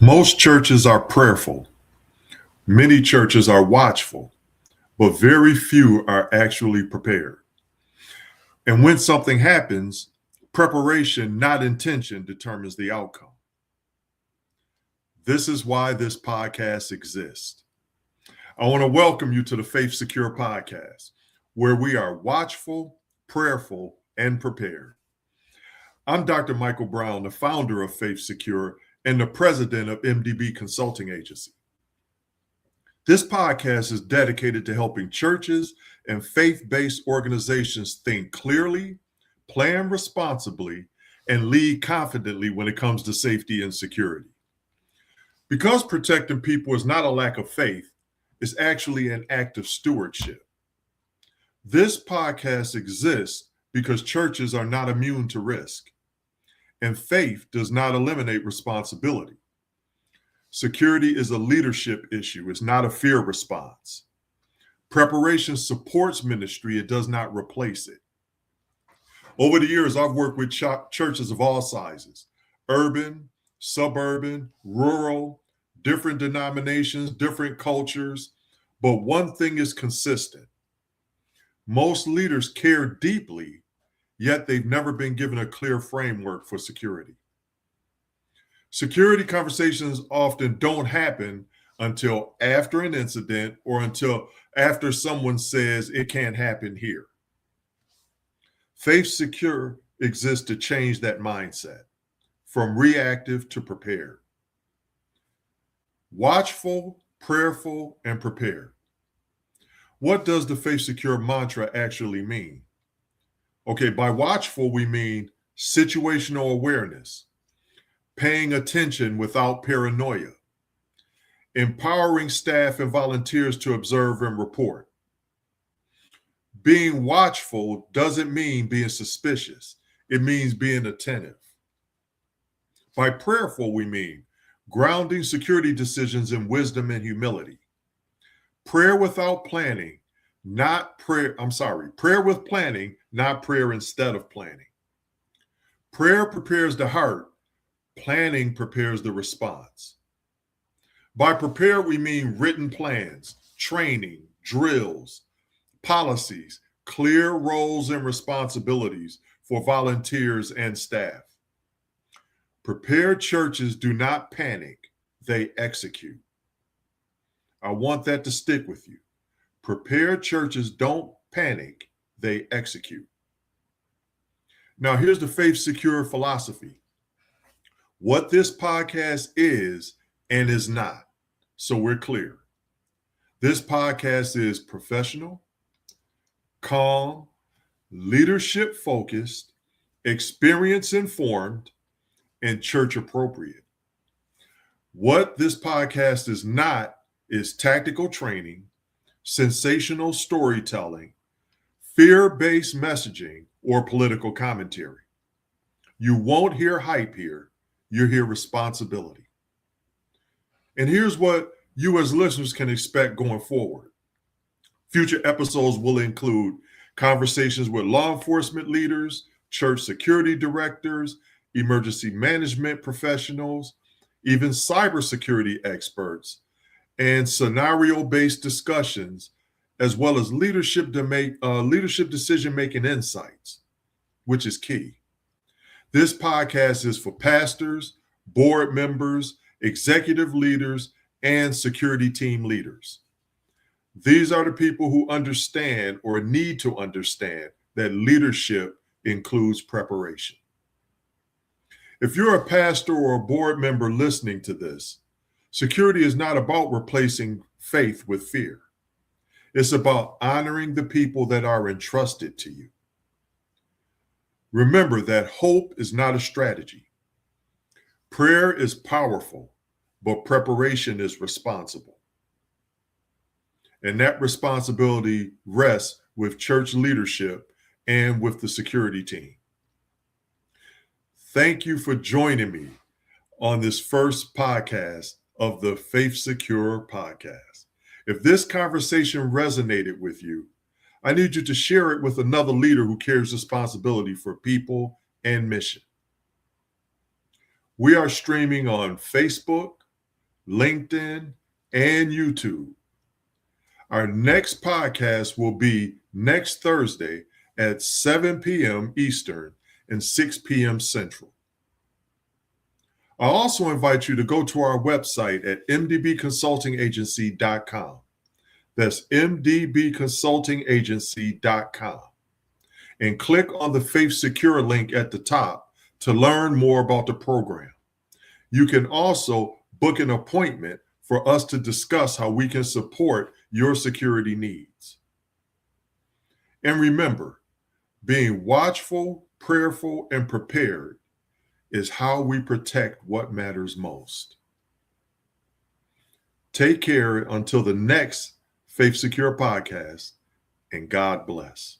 Most churches are prayerful. Many churches are watchful, but very few are actually prepared. And when something happens, preparation, not intention, determines the outcome. This is why this podcast exists. I want to welcome you to the FaithSecure podcast, where we are watchful, prayerful, and prepared. I'm Dr. Michael Brown, the founder of FaithSecure and the president of MDB Consulting Agency. This podcast is dedicated to helping churches and faith-based organizations think clearly, plan responsibly, and lead confidently when it comes to safety and security. Because protecting people is not a lack of faith, it's actually an act of stewardship. This podcast exists because churches are not immune to risk, and faith does not eliminate responsibility. Security is a leadership issue. It's not a fear response. Preparation supports ministry. It does not replace it. Over the years, I've worked with churches of all sizes, urban, suburban, rural, different denominations, different cultures. But one thing is consistent. Most leaders care deeply, yet they've never been given a clear framework for security. Security conversations often don't happen until after an incident or until after someone says it can't happen here. FaithSecure exists to change that mindset from reactive to prepared. Watchful, prayerful, and prepared. What does the FaithSecure mantra actually mean? Okay, by watchful, we mean situational awareness, paying attention without paranoia, empowering staff and volunteers to observe and report. Being watchful doesn't mean being suspicious. It means being attentive. By prayerful, we mean grounding security decisions in wisdom and humility. Prayer without planning, prayer with planning, not prayer instead of planning. Prayer prepares the heart. Planning prepares the response. By prepare, we mean written plans, training, drills, policies, clear roles and responsibilities for volunteers and staff. Prepared churches do not panic, they execute. I want that to stick with you. Prepared churches don't panic, they execute. Now, here's the FaithSecure philosophy. What this podcast is and is not, so we're clear. This podcast is professional, calm, leadership focused, experience informed, and church appropriate. What this podcast is not is tactical training, sensational storytelling, fear-based messaging, or political commentary. You won't hear hype here. You hear responsibility. And here's what you as listeners can expect going forward. Future episodes will include conversations with law enforcement leaders, church security directors, emergency management professionals, even cybersecurity experts, and scenario-based discussions, as well as leadership decision-making insights, which is key. This podcast is for pastors, board members, executive leaders, and security team leaders. These are the people who understand or need to understand that leadership includes preparation. If you're a pastor or a board member listening to this, security is not about replacing faith with fear. It's about honoring the people that are entrusted to you. Remember that hope is not a strategy. Prayer is powerful, but preparation is responsible. And that responsibility rests with church leadership and with the security team. Thank you for joining me on this first podcast of the FaithSecure podcast. If this conversation resonated with you, I need you to share it with another leader who carries responsibility for people and mission. We are streaming on Facebook, LinkedIn, and YouTube. Our next podcast will be next Thursday at 7 p.m. Eastern and 6 p.m. Central. I also invite you to go to our website at mdbconsultingagency.com. That's mdbconsultingagency.com. And click on the FaithSecure link at the top to learn more about the program. You can also book an appointment for us to discuss how we can support your security needs. And remember, being watchful, prayerful, and prepared is how we protect what matters most. Take care until the next FaithSecure podcast, and God bless.